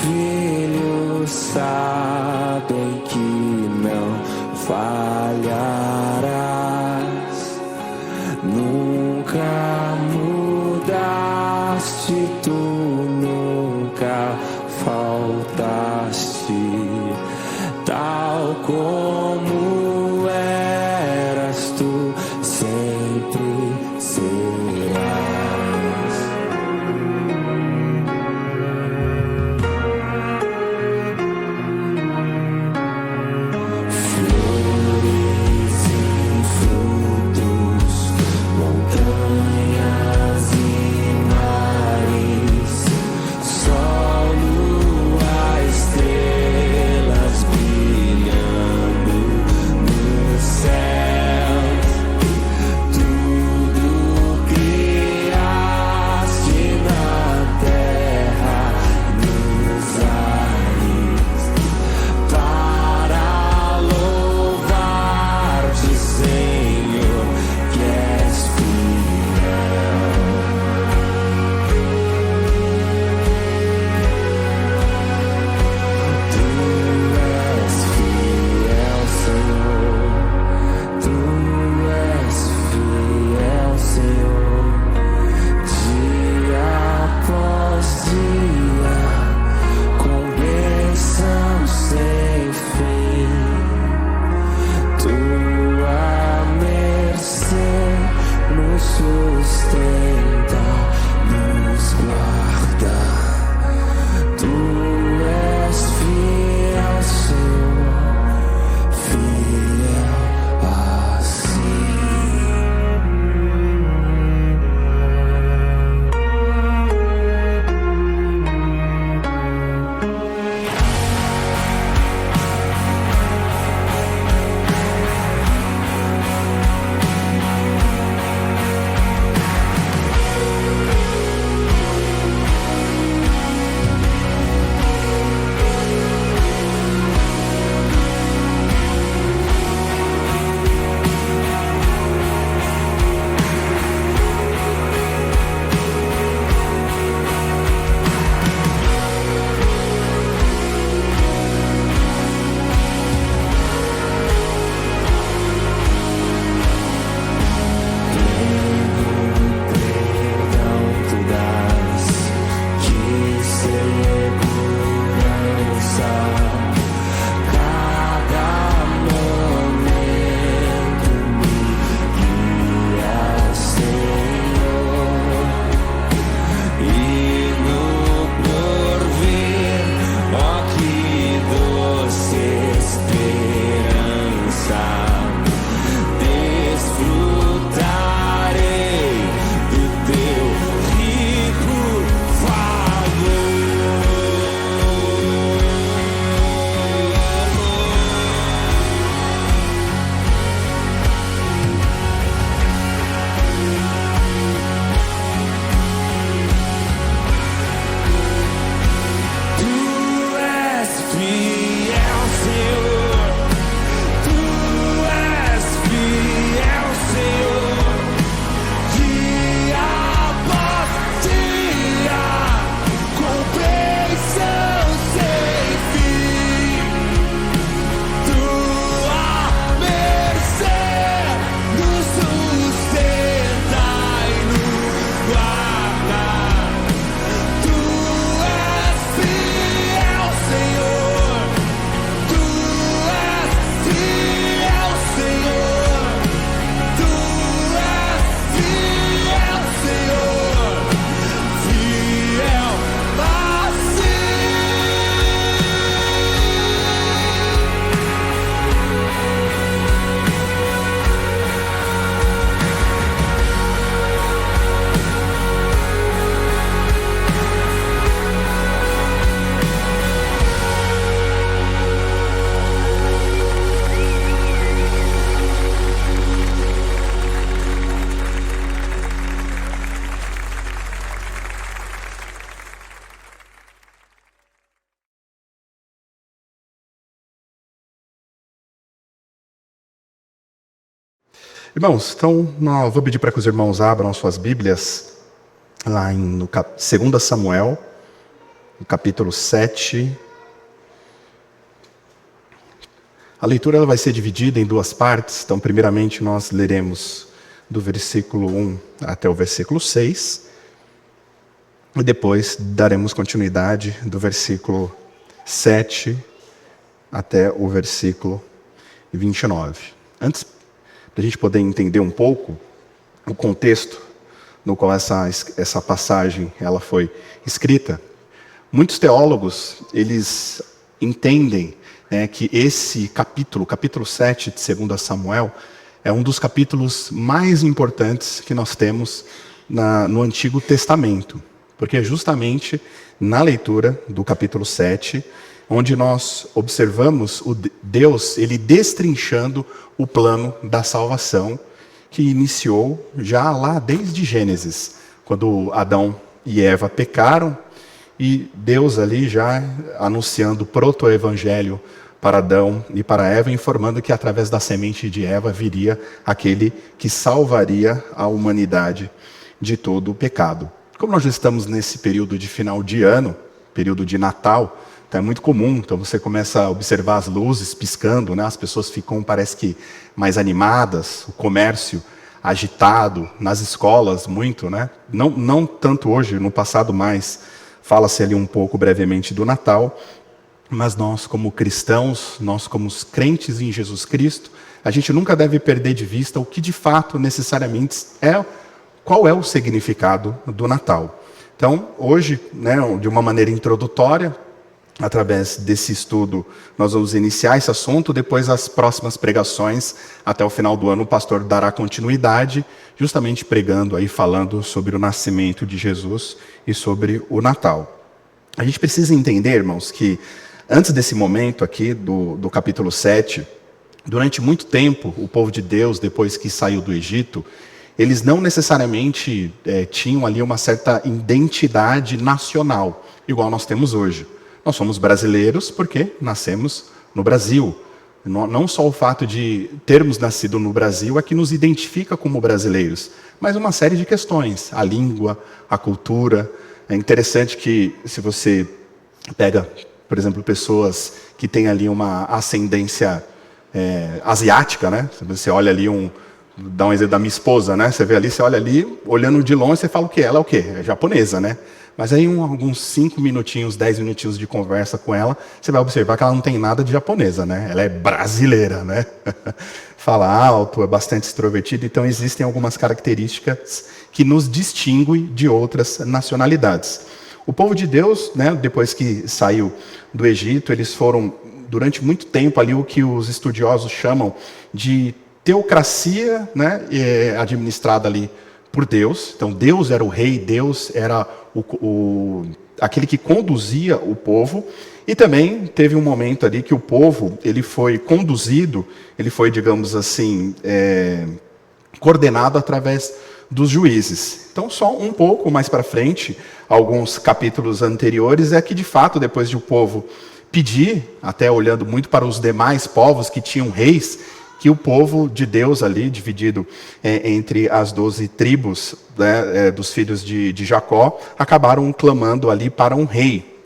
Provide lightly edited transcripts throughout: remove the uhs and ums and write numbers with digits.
Filhos sabem que não falhará. Irmãos, então vou pedir para que os irmãos abram suas Bíblias lá no 2 Samuel, no capítulo 7. A leitura ela vai ser dividida em duas partes. Então, primeiramente, nós leremos do versículo 1 até o versículo 6. E depois daremos continuidade do versículo 7 até o versículo 29. Antes da gente poder entender um pouco o contexto no qual essa passagem ela foi escrita, muitos teólogos eles entendem que esse capítulo 7 de 2 Samuel, é um dos capítulos mais importantes que nós temos no Antigo Testamento. Porque é justamente na leitura do capítulo 7, onde nós observamos Deus ele destrinchando o plano da salvação, que iniciou já lá desde Gênesis, quando Adão e Eva pecaram, e Deus ali já anunciando o proto-evangelho para Adão e para Eva, informando que através da semente de Eva viria aquele que salvaria a humanidade de todo o pecado. Como nós já estamos nesse período de final de ano, período de Natal, então é muito comum, então você começa a observar as luzes piscando, né? As pessoas ficam, parece que, mais animadas, o comércio agitado, nas escolas muito, né? Não tanto hoje, no passado mais, fala-se ali um pouco brevemente do Natal, mas nós como cristãos, nós como crentes em Jesus Cristo, a gente nunca deve perder de vista o que de fato necessariamente qual é o significado do Natal. Então, hoje, de uma maneira introdutória, através desse estudo, nós vamos iniciar esse assunto. Depois, as próximas pregações, até o final do ano, o pastor dará continuidade, justamente pregando aí, falando sobre o nascimento de Jesus e sobre o Natal. A gente precisa entender, irmãos, que antes desse momento aqui, do capítulo 7, durante muito tempo, o povo de Deus, depois que saiu do Egito, eles não necessariamente tinham ali uma certa identidade nacional, igual nós temos hoje. Nós somos brasileiros porque nascemos no Brasil. Não só o fato de termos nascido no Brasil é que nos identifica como brasileiros, mas uma série de questões. A língua, a cultura. É interessante que, se você pega, por exemplo, pessoas que têm ali uma ascendência asiática, né? Você olha ali dá um exemplo da minha esposa, né? Você vê ali, você olha ali, olhando de longe, você fala o quê? Ela é o quê? É japonesa, né? Mas aí alguns 5 minutinhos, 10 minutinhos de conversa com ela, você vai observar que ela não tem nada de japonesa, né? Ela é brasileira, né? Fala alto, é bastante extrovertida, então existem algumas características que nos distinguem de outras nacionalidades. O povo de Deus, né, depois que saiu do Egito, eles foram, durante muito tempo ali, o que os estudiosos chamam de teocracia, né, administrada ali por Deus. Então Deus era o rei, Deus era aquele que conduzia o povo. E também teve um momento ali que o povo ele foi conduzido, ele foi, digamos assim, coordenado através dos juízes. Então só um pouco mais para frente, alguns capítulos anteriores, é que de fato depois de o povo pedir, até olhando muito para os demais povos que tinham reis, que o povo de Deus ali, dividido entre as 12 tribos, né, dos filhos de Jacó, acabaram clamando ali para um rei.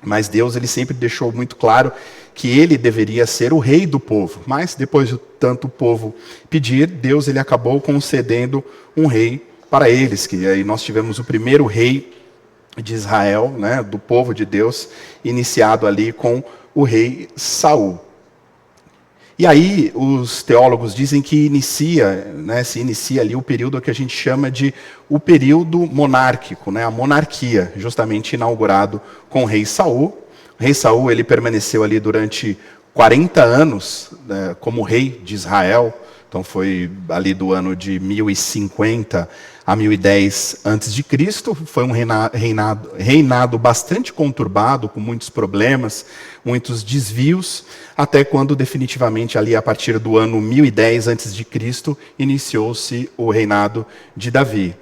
Mas Deus ele sempre deixou muito claro que ele deveria ser o rei do povo. Mas depois de tanto o povo pedir, Deus ele acabou concedendo um rei para eles. Que aí nós tivemos o primeiro rei de Israel, né, do povo de Deus, iniciado ali com o rei Saul. E aí os teólogos dizem que se inicia ali o período que a gente chama de o período monárquico, né, a monarquia, justamente inaugurado com o rei Saul. O rei Saul ele permaneceu ali durante 40 anos como rei de Israel. Então foi ali do ano de 1050 a 1010 a.C. Foi um reinado bastante conturbado, com muitos problemas, muitos desvios, até quando definitivamente ali a partir do ano 1010 a.C. iniciou-se o reinado de Davi.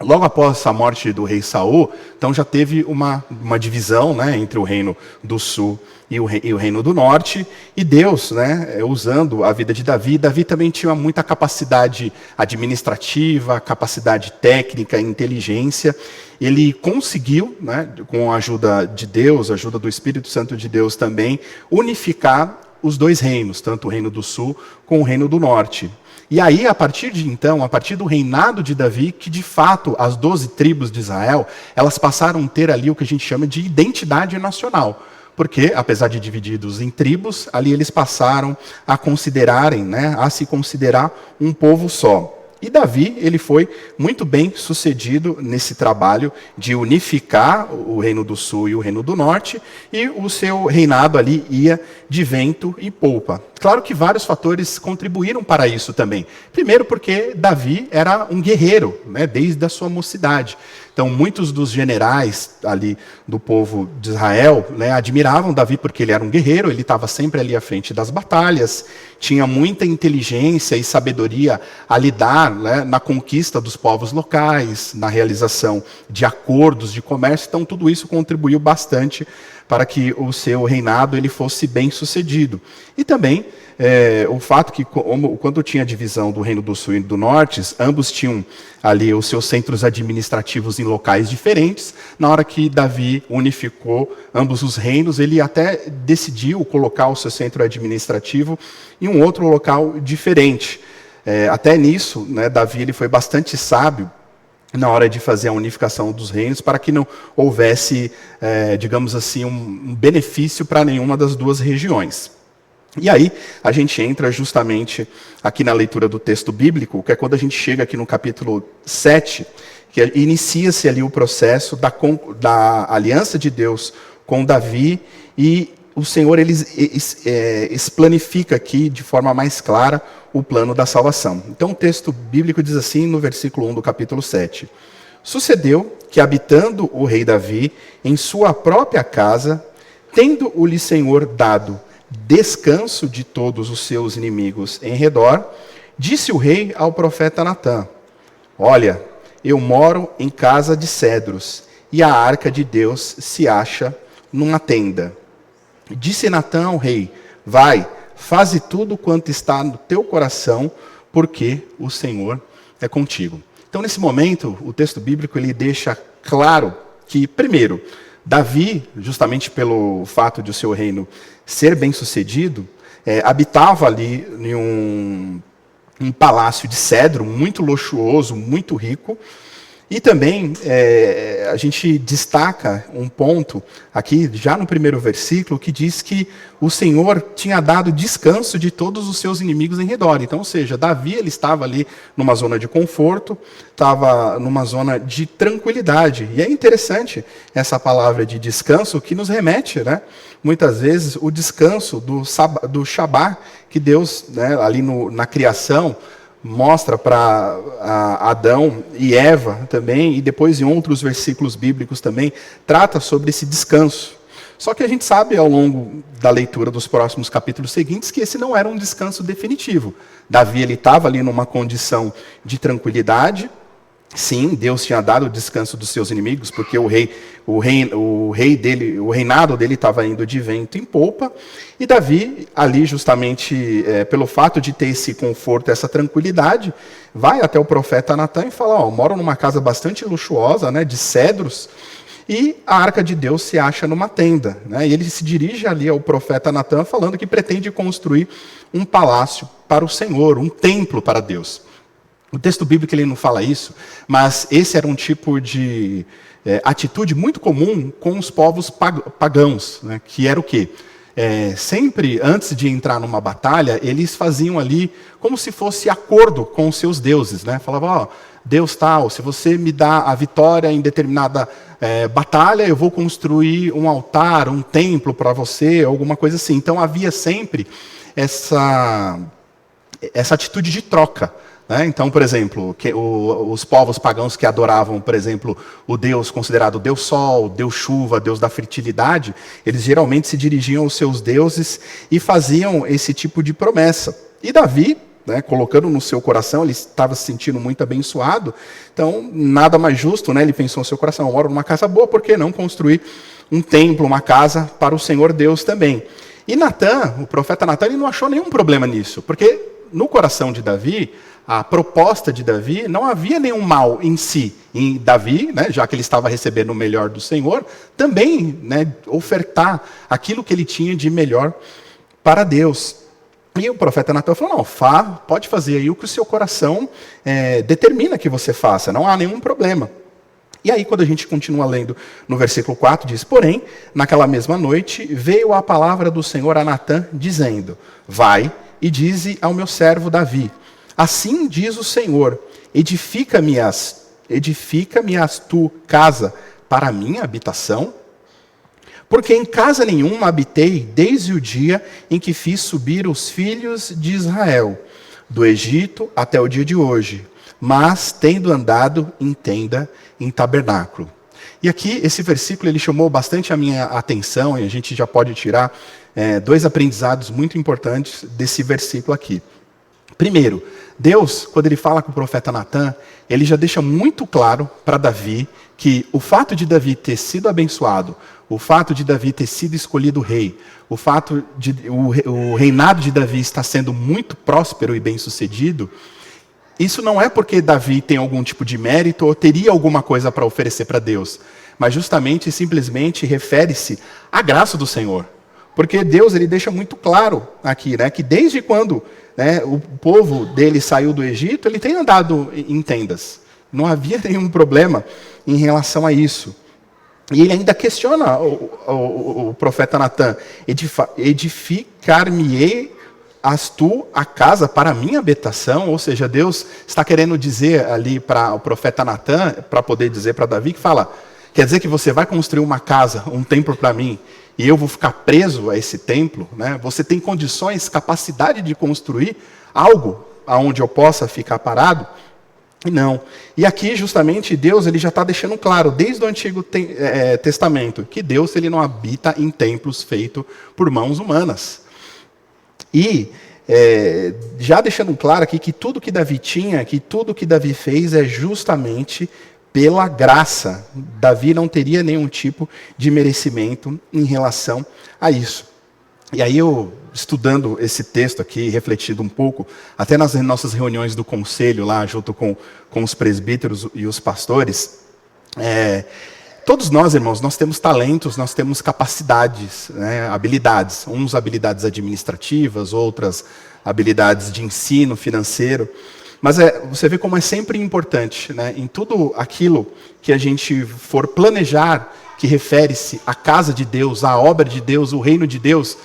Logo após a morte do rei Saul, então já teve uma divisão, né, entre o reino do sul e o reino do norte, e Deus, né, usando a vida de Davi, Davi também tinha muita capacidade administrativa, capacidade técnica, inteligência. Ele conseguiu, né, com a ajuda de Deus, a ajuda do Espírito Santo de Deus também, unificar os dois reinos, tanto o reino do sul como o reino do norte. E aí, a partir de então, a partir do reinado de Davi, que de fato as 12 tribos de Israel, elas passaram a ter ali o que a gente chama de identidade nacional. Porque, apesar de divididos em tribos, ali eles passaram a considerarem, né, a se considerar um povo só. E Davi, ele foi muito bem sucedido nesse trabalho de unificar o reino do sul e o reino do norte, e o seu reinado ali ia de vento e polpa. Claro que vários fatores contribuíram para isso também. Primeiro porque Davi era um guerreiro, né, desde a sua mocidade. Então, muitos dos generais ali do povo de Israel, né, admiravam Davi porque ele era um guerreiro, ele estava sempre ali à frente das batalhas, tinha muita inteligência e sabedoria a lidar, né, na conquista dos povos locais, na realização de acordos de comércio. Então, tudo isso contribuiu bastante para que o seu reinado ele fosse bem sucedido. E também o fato que, quando tinha a divisão do reino do sul e do norte, ambos tinham ali os seus centros administrativos em locais diferentes. Na hora que Davi unificou ambos os reinos, ele até decidiu colocar o seu centro administrativo em um outro local diferente. Até nisso, né, Davi ele foi bastante sábio na hora de fazer a unificação dos reinos, para que não houvesse, digamos assim, um benefício para nenhuma das duas regiões. E aí, a gente entra justamente aqui na leitura do texto bíblico, que é quando a gente chega aqui no capítulo 7, que inicia-se ali o processo da aliança de Deus com Davi, e o Senhor ele explanifica aqui de forma mais clara o plano da salvação. Então o texto bíblico diz assim no versículo 1 do capítulo 7. Sucedeu que, habitando o rei Davi em sua própria casa, tendo-lhe Senhor dado descanso de todos os seus inimigos em redor, disse o rei ao profeta Natã: olha, eu moro em casa de cedros, e a arca de Deus se acha numa tenda. Disse Natã ao rei: vai, faze tudo quanto está no teu coração, porque o Senhor é contigo. Então, nesse momento, o texto bíblico ele deixa claro que, primeiro, Davi, justamente pelo fato de o seu reino ser bem sucedido, habitava ali em um palácio de cedro muito luxuoso, muito rico. E também a gente destaca um ponto aqui, já no primeiro versículo, que diz que o Senhor tinha dado descanso de todos os seus inimigos em redor. Então, ou seja, Davi ele estava ali numa zona de conforto, estava numa zona de tranquilidade. E é interessante essa palavra de descanso que nos remete, né, muitas vezes, o descanso do Shabá, que Deus, né, ali na criação, mostra para Adão e Eva também, e depois em outros versículos bíblicos também, trata sobre esse descanso. Só que a gente sabe, ao longo da leitura dos próximos capítulos seguintes, que esse não era um descanso definitivo. Davi ele estava ali numa condição de tranquilidade. Sim, Deus tinha dado o descanso dos seus inimigos, porque o reinado dele estava indo de vento em polpa, e Davi, ali justamente pelo fato de ter esse conforto, essa tranquilidade, vai até o profeta Natã e fala: eu moro numa casa bastante luxuosa, né, de cedros, e a arca de Deus se acha numa tenda. Né, e ele se dirige ali ao profeta Natã falando que pretende construir um palácio para o Senhor, um templo para Deus. O texto bíblico ele não fala isso, mas esse era um tipo de atitude muito comum com os povos pagãos, né, que era o quê? Sempre antes de entrar numa batalha, eles faziam ali como se fosse acordo com os seus deuses. Né? Falavam: Deus tal, se você me dá a vitória em determinada batalha, eu vou construir um altar, um templo para você, alguma coisa assim. Então havia sempre essa atitude de troca. Então, por exemplo, os povos pagãos que adoravam, por exemplo, o Deus considerado Deus Sol, Deus Chuva, Deus da fertilidade, eles geralmente se dirigiam aos seus deuses e faziam esse tipo de promessa. E Davi, né, colocando no seu coração, ele estava se sentindo muito abençoado, então nada mais justo, né, ele pensou no seu coração, eu moro numa casa boa, por que não construir um templo, uma casa para o Senhor Deus também? E Natã, o profeta Natã, ele não achou nenhum problema nisso, porque no coração de Davi, a proposta de Davi, não havia nenhum mal em si. Em Davi, né, já que ele estava recebendo o melhor do Senhor, também, né, ofertar aquilo que ele tinha de melhor para Deus. E o profeta Natã falou, não, pode fazer aí o que o seu coração determina que você faça, não há nenhum problema. E aí, quando a gente continua lendo no versículo 4, diz, porém, naquela mesma noite, veio a palavra do Senhor a Natã, dizendo, vai e dize ao meu servo Davi, assim diz o Senhor, edifica-me-as tu casa para a minha habitação? Porque em casa nenhuma habitei desde o dia em que fiz subir os filhos de Israel, do Egito até o dia de hoje, mas tendo andado em tenda, em tabernáculo. E aqui, esse versículo, ele chamou bastante a minha atenção, e a gente já pode tirar dois aprendizados muito importantes desse versículo aqui. Primeiro, Deus, quando ele fala com o profeta Natã, ele já deixa muito claro para Davi que o fato de Davi ter sido abençoado, o fato de Davi ter sido escolhido rei, o fato de o reinado de Davi estar sendo muito próspero e bem-sucedido, isso não é porque Davi tem algum tipo de mérito ou teria alguma coisa para oferecer para Deus, mas justamente e simplesmente refere-se à graça do Senhor. Porque Deus ele deixa muito claro aqui, né, que desde quando, né, o povo dele saiu do Egito, ele tem andado em tendas. Não havia nenhum problema em relação a isso. E ele ainda questiona o profeta Natã, edificar-me-ei as tu a casa para a minha habitação? Ou seja, Deus está querendo dizer ali para o profeta Natã, para poder dizer para Davi, que fala, quer dizer que você vai construir uma casa, um templo para mim, e eu vou ficar preso a esse templo? Né? Você tem condições, capacidade de construir algo aonde eu possa ficar parado? Não. E aqui, justamente, Deus ele já está deixando claro, desde o Antigo Testamento, que Deus ele não habita em templos feitos por mãos humanas. E já deixando claro aqui que tudo que Davi tinha, que tudo que Davi fez é justamente pela graça. Davi não teria nenhum tipo de merecimento em relação a isso. E aí eu, estudando esse texto aqui, refletido um pouco, até nas nossas reuniões do conselho lá, junto com os presbíteros e os pastores, todos nós, irmãos, nós temos talentos, nós temos capacidades, né, habilidades. Uns habilidades administrativas, outras habilidades de ensino financeiro. Mas você vê como é sempre importante, né, em tudo aquilo que a gente for planejar, que refere-se à casa de Deus, à obra de Deus, o reino de Deus,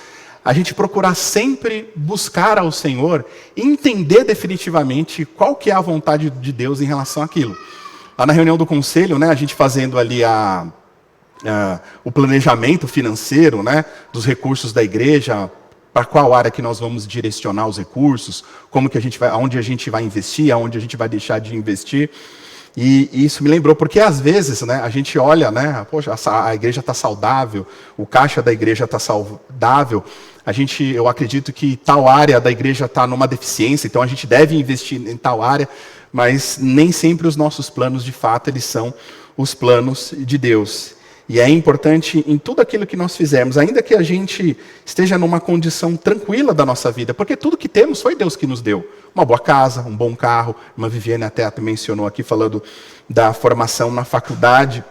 a gente procurar sempre buscar ao Senhor e entender definitivamente qual que é a vontade de Deus em relação àquilo. Lá na reunião do conselho, né, a gente fazendo ali o planejamento financeiro, né, dos recursos da igreja, para qual área que nós vamos direcionar os recursos, aonde a gente vai investir, aonde a gente vai deixar de investir. E isso me lembrou, porque às vezes, né, a gente olha, né, poxa, a igreja está saudável, o caixa da igreja está saudável, eu acredito que tal área da igreja está numa deficiência, então a gente deve investir em tal área, mas nem sempre os nossos planos, de fato, eles são os planos de Deus. E é importante em tudo aquilo que nós fizermos, ainda que a gente esteja numa condição tranquila da nossa vida, porque tudo que temos foi Deus que nos deu. Uma boa casa, um bom carro, uma Viviane até mencionou aqui, falando da formação na faculdade.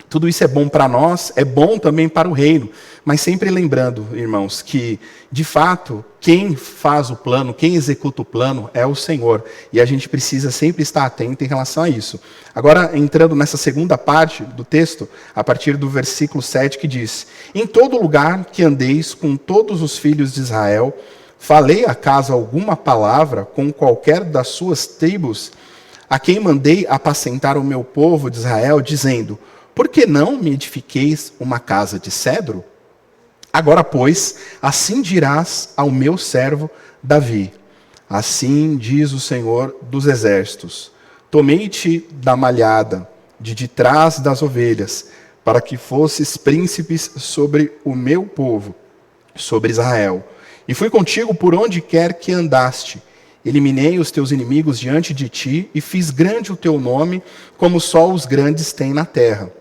Tudo isso é bom para nós, é bom também para o reino. Mas sempre lembrando, irmãos, que, de fato, quem faz o plano, quem executa o plano é o Senhor. E a gente precisa sempre estar atento em relação a isso. Agora, entrando nessa segunda parte do texto, a partir do versículo 7, que diz: em todo lugar que andeis com todos os filhos de Israel, falei acaso alguma palavra com qualquer das suas tribos, a quem mandei apacentar o meu povo de Israel, dizendo: por que não me edifiqueis uma casa de cedro? Agora, pois, assim dirás ao meu servo Davi: assim diz o Senhor dos exércitos: tomei-te da malhada, de trás das ovelhas, para que fosses príncipes sobre o meu povo, sobre Israel. E fui contigo por onde quer que andaste, Eliminei os teus inimigos diante de ti e fiz grande o teu nome, como só os grandes têm na terra.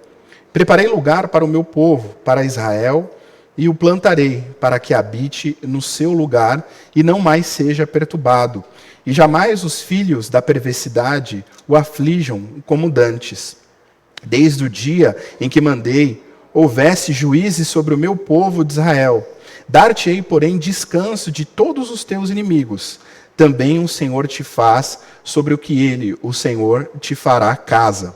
Preparei lugar para o meu povo, para Israel, e o plantarei, para que habite no seu lugar e não mais seja perturbado. E jamais os filhos da perversidade o aflijam como dantes. Desde o dia em que mandei, houvesse juízes sobre o meu povo de Israel. Dar-te-ei, porém, descanso de todos os teus inimigos. Também o Senhor te faz sobre o que ele, o Senhor, te fará casa.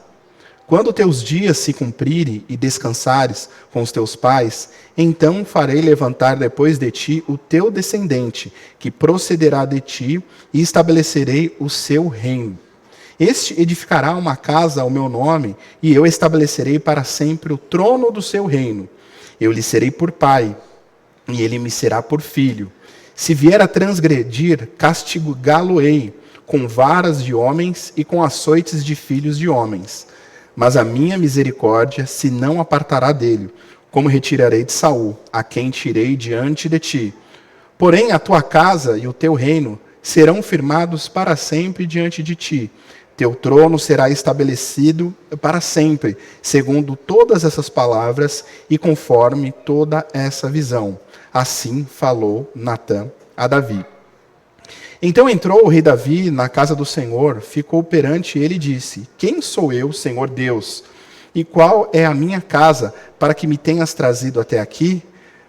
Quando teus dias se cumprirem e descansares com os teus pais, então farei levantar depois de ti o teu descendente, que procederá de ti, e estabelecerei o seu reino. Este edificará uma casa ao meu nome, e eu estabelecerei para sempre o trono do seu reino. Eu lhe serei por pai, e ele me será por filho. Se vier a transgredir, castigá-lo-ei com varas de homens e com açoites de filhos de homens. Mas a minha misericórdia se não apartará dele, como retirarei de Saul, a quem tirei diante de ti. Porém, a tua casa e o teu reino serão firmados para sempre diante de ti. Teu trono será estabelecido para sempre, segundo todas essas palavras e conforme toda essa visão. Assim falou Natã a Davi. Então entrou o rei Davi na casa do Senhor, ficou perante ele e disse: Quem sou eu, Senhor Deus? E qual é a minha casa para que me tenhas trazido até aqui?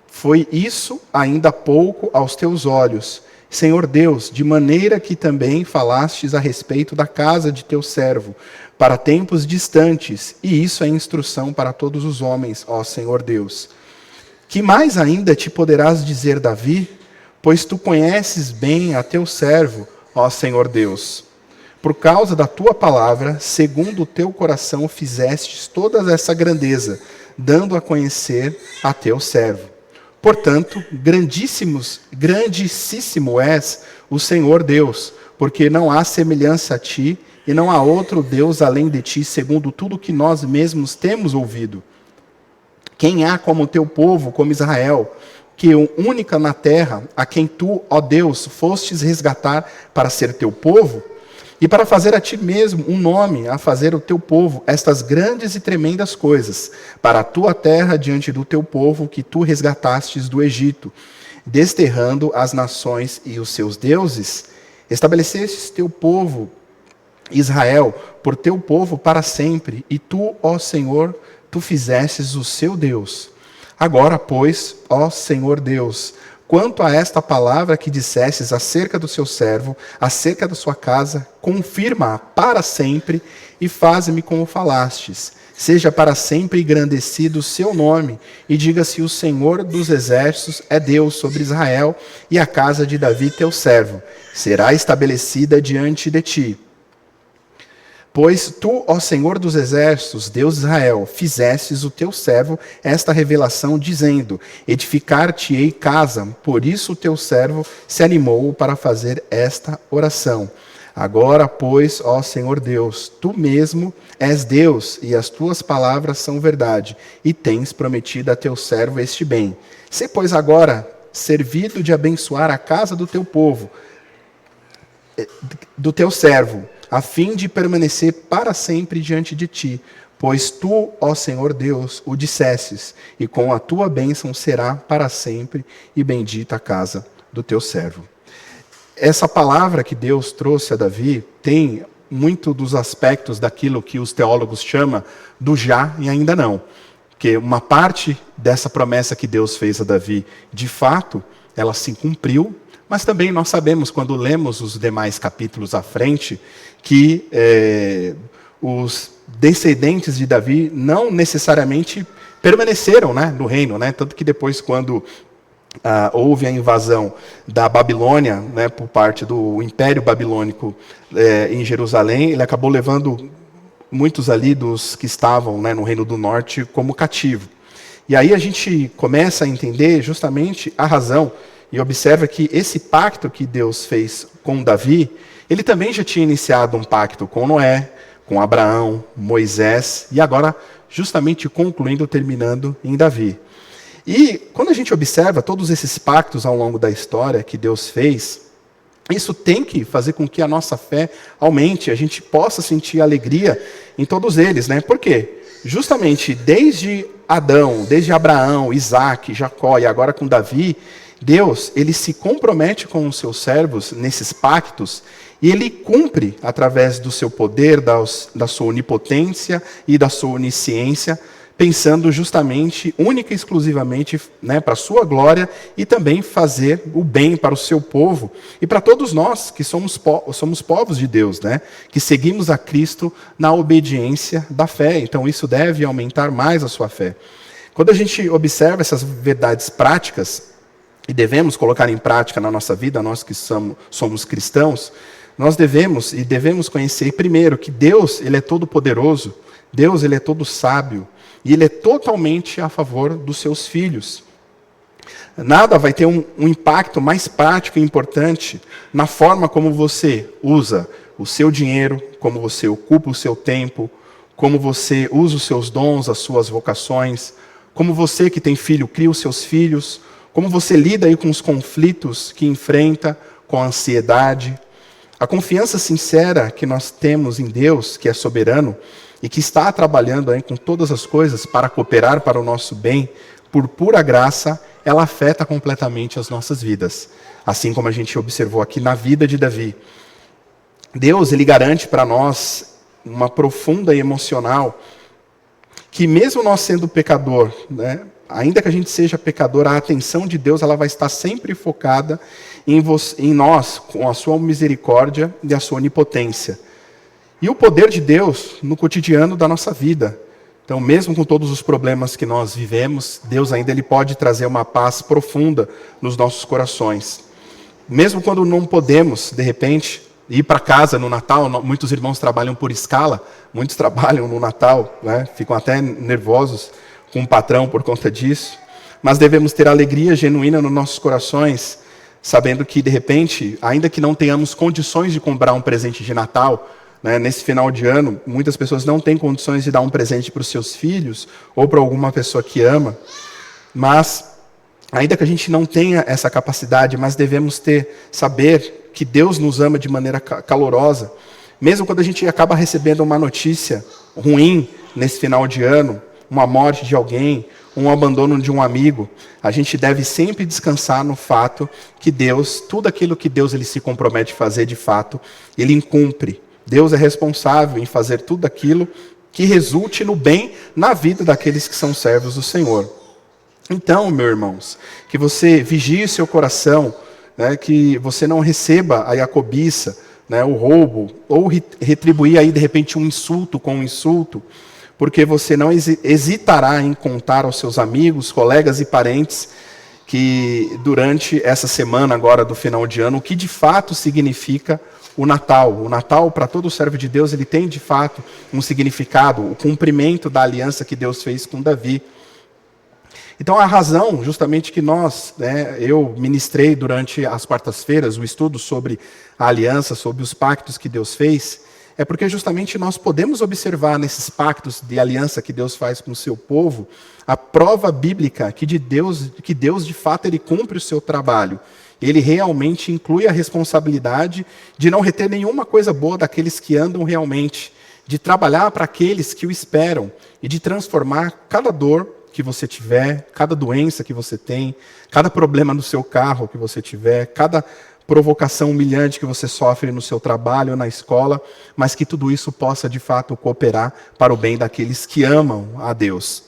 Foi isso ainda pouco aos teus olhos, Senhor Deus, de maneira que também falastes a respeito da casa de teu servo, para tempos distantes, e isso é instrução para todos os homens, ó Senhor Deus. Que mais ainda te poderás dizer, Davi? Pois tu conheces bem a teu servo, ó Senhor Deus. Por causa da tua palavra, segundo o teu coração, fizestes toda essa grandeza, dando a conhecer a teu servo. Portanto, grandíssimo és o Senhor Deus, porque não há semelhança a ti, e não há outro Deus além de ti, segundo tudo que nós mesmos temos ouvido. Quem há como teu povo, como Israel, que única na terra, a quem tu, ó Deus, fostes resgatar para ser teu povo, e para fazer a ti mesmo um nome, a fazer o teu povo estas grandes e tremendas coisas, para a tua terra diante do teu povo que tu resgatastes do Egito, desterrando as nações e os seus deuses, estabelecestes teu povo, Israel, por teu povo para sempre, e tu, ó Senhor, tu fizestes o seu Deus. Agora, pois, ó Senhor Deus, quanto a esta palavra que dissestes acerca do seu servo, acerca da sua casa, confirma-a para sempre e faze-me como falastes. Seja para sempre engrandecido o seu nome, e diga-se: o Senhor dos exércitos é Deus sobre Israel, e a casa de Davi teu servo será estabelecida diante de ti. Pois tu, ó Senhor dos exércitos, Deus de Israel, fizestes o teu servo esta revelação, dizendo: edificar-te-ei casa. Por isso o teu servo se animou para fazer esta oração. Agora, pois, ó Senhor Deus, tu mesmo és Deus, e as tuas palavras são verdade, e tens prometido a teu servo este bem. Se, pois, agora servido de abençoar a casa do teu povo, do teu servo, a fim de permanecer para sempre diante de ti, pois tu, ó Senhor Deus, o dissestes, e com a tua bênção será para sempre, e bendita a casa do teu servo. Essa palavra que Deus trouxe a Davi tem muito dos aspectos daquilo que os teólogos chamam do já e ainda não. Porque uma parte dessa promessa que Deus fez a Davi, de fato, ela se cumpriu, mas também nós sabemos, quando lemos os demais capítulos à frente, que os descendentes de Davi não necessariamente permaneceram, no reino. Tanto que depois, quando houve a invasão da Babilônia, por parte do Império Babilônico em Jerusalém, ele acabou levando muitos ali dos que estavam no Reino do Norte como cativo. E aí a gente começa a entender justamente a razão, e observa que esse pacto que Deus fez com Davi, ele também já tinha iniciado um pacto com Noé, com Abraão, Moisés, e agora justamente concluindo, terminando em Davi. E quando a gente observa todos esses pactos ao longo da história que Deus fez, Isso tem que fazer com que a nossa fé aumente, a gente possa sentir alegria em todos eles, né? Por quê? Justamente desde Adão, desde Abraão, Isaac, Jacó e agora com Davi, Deus, ele se compromete com os seus servos nesses pactos e ele cumpre através do seu poder, da sua onipotência e da sua onisciência, pensando justamente, única e exclusivamente, né, para a sua glória e também fazer o bem para o seu povo e para todos nós que somos povos de Deus, né, que seguimos a Cristo na obediência da fé. Então isso deve aumentar mais a sua fé. Quando a gente observa essas verdades práticas, e devemos colocar em prática na nossa vida, nós que somos cristãos, nós devemos conhecer primeiro que Deus, ele é todo poderoso, Deus, ele é todo sábio, e ele é totalmente a favor dos seus filhos. Nada vai ter um impacto mais prático e importante na forma como você usa o seu dinheiro, como você ocupa o seu tempo, como você usa os seus dons, as suas vocações, como você que tem filho cria os seus filhos, como você lida aí com os conflitos que enfrenta, com a ansiedade. A confiança sincera que nós temos em Deus, que é soberano, e que está trabalhando aí com todas as coisas para cooperar para o nosso bem, por pura graça, ela afeta completamente as nossas vidas. Assim como a gente observou aqui na vida de Davi. Deus, ele garante para nós uma profunda e emocional, que mesmo nós sendo pecador, né, ainda que a gente seja pecador, a atenção de Deus ela vai estar sempre focada em nós, com a sua misericórdia e a sua onipotência. E o poder de Deus no cotidiano da nossa vida. Então, mesmo com todos os problemas que nós vivemos, Deus ainda ele pode trazer uma paz profunda nos nossos corações. Mesmo quando não podemos, de repente, ir para casa no Natal, muitos irmãos trabalham por escala, muitos trabalham no Natal, né? Ficam até nervosos com o patrão por conta disso. Mas devemos ter alegria genuína nos nossos corações, sabendo que, de repente, ainda que não tenhamos condições de comprar um presente de Natal, né, nesse final de ano, muitas pessoas não têm condições de dar um presente para os seus filhos ou para alguma pessoa que ama, mas ainda que a gente não tenha essa capacidade, mas devemos saber que Deus nos ama de maneira calorosa, mesmo quando a gente acaba recebendo uma notícia ruim nesse final de ano, uma morte de alguém, um abandono de um amigo, a gente deve sempre descansar no fato que Deus, tudo aquilo que Deus ele se compromete a fazer de fato, ele cumpre. Deus é responsável em fazer tudo aquilo que resulte no bem na vida daqueles que são servos do Senhor. Então, meus irmãos, que você vigie seu coração, né, que você não receba aí a cobiça, né, o roubo, ou retribuir aí de repente um insulto com um insulto, porque você não hesitará em contar aos seus amigos, colegas e parentes que durante essa semana agora do final de ano, o que de fato significa o Natal. O Natal, para todo servo de Deus, ele tem de fato um significado, o cumprimento da aliança que Deus fez com Davi. Então a razão, justamente que eu ministrei durante as quartas-feiras, o estudo sobre a aliança, sobre os pactos que Deus fez, é porque justamente nós podemos observar nesses pactos de aliança que Deus faz com o seu povo, a prova bíblica que Deus de fato ele cumpre o seu trabalho. Ele realmente inclui a responsabilidade de não reter nenhuma coisa boa daqueles que andam realmente, de trabalhar para aqueles que o esperam e de transformar cada dor que você tiver, cada doença que você tem, cada problema no seu carro que você tiver, cada provocação humilhante que você sofre no seu trabalho, na escola, mas que tudo isso possa de fato cooperar para o bem daqueles que amam a Deus.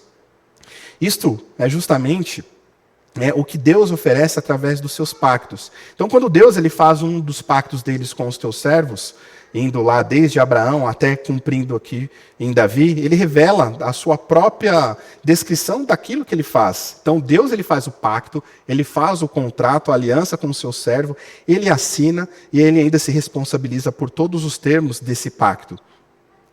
Isto é justamente o que Deus oferece através dos seus pactos. Então, quando Deus ele faz um dos pactos deles com os teus servos, indo lá desde Abraão até cumprindo aqui em Davi, ele revela a sua própria descrição daquilo que ele faz. Então, Deus ele faz o pacto, ele faz o contrato, a aliança com o seu servo, ele assina e ele ainda se responsabiliza por todos os termos desse pacto.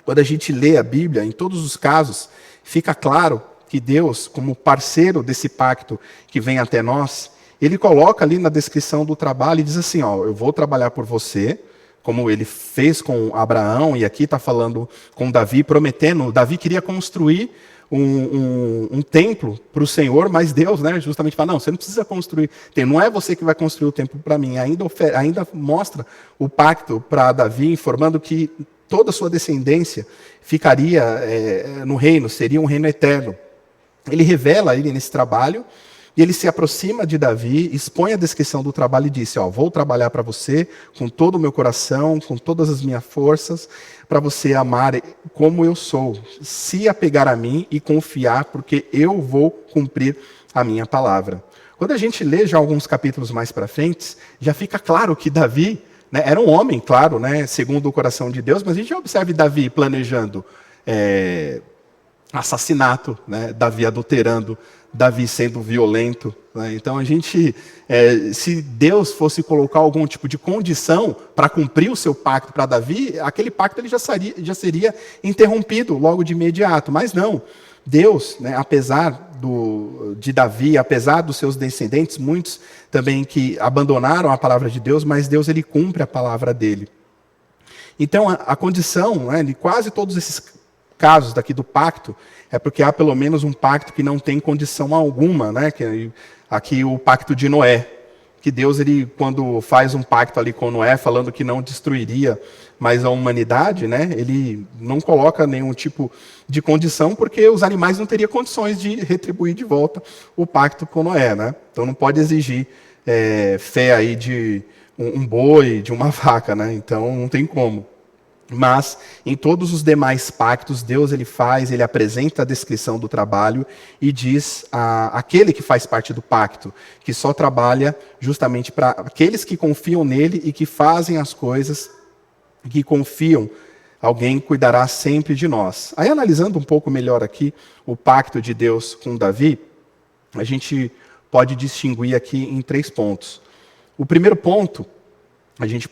Quando a gente lê a Bíblia, em todos os casos, fica claro que Deus, como parceiro desse pacto que vem até nós, ele coloca ali na descrição do trabalho e diz assim, eu vou trabalhar por você, como ele fez com Abraão, e aqui está falando com Davi, prometendo. Davi queria construir um templo para o Senhor, mas Deus, né, justamente fala, não, você não precisa construir, não é você que vai construir o templo para mim, ainda mostra o pacto para Davi, informando que toda a sua descendência ficaria no reino, seria um reino eterno. Ele revela ele nesse trabalho, e ele se aproxima de Davi, expõe a descrição do trabalho e disse, vou trabalhar para você com todo o meu coração, com todas as minhas forças, para você amar como eu sou, se apegar a mim e confiar, porque eu vou cumprir a minha palavra. Quando a gente lê já alguns capítulos mais para frente, já fica claro que Davi, né, era um homem, claro, né, segundo o coração de Deus, mas a gente já observa Davi planejando assassinato, né, Davi adulterando, Davi sendo violento. Né? Então a gente, se Deus fosse colocar algum tipo de condição para cumprir o seu pacto para Davi, aquele pacto ele já seria interrompido logo de imediato. Mas não, Deus, né, apesar de Davi, apesar dos seus descendentes, muitos também que abandonaram a palavra de Deus, mas Deus ele cumpre a palavra dele. Então a condição, né, de quase todos esses casos daqui do pacto, é porque há pelo menos um pacto que não tem condição alguma, né? Que aqui o pacto de Noé, que Deus, ele, quando faz um pacto ali com Noé, falando que não destruiria mais a humanidade, né? Ele não coloca nenhum tipo de condição, porque os animais não teriam condições de retribuir de volta o pacto com Noé, né? Então não pode exigir fé aí de um boi, de uma vaca, né? Então não tem como. Mas, em todos os demais pactos, Deus ele apresenta a descrição do trabalho e diz àquele que faz parte do pacto, que só trabalha justamente para aqueles que confiam nele e que fazem as coisas que confiam, alguém cuidará sempre de nós. Aí, analisando um pouco melhor aqui o pacto de Deus com Davi, a gente pode distinguir aqui em 3 pontos. O primeiro ponto, a gente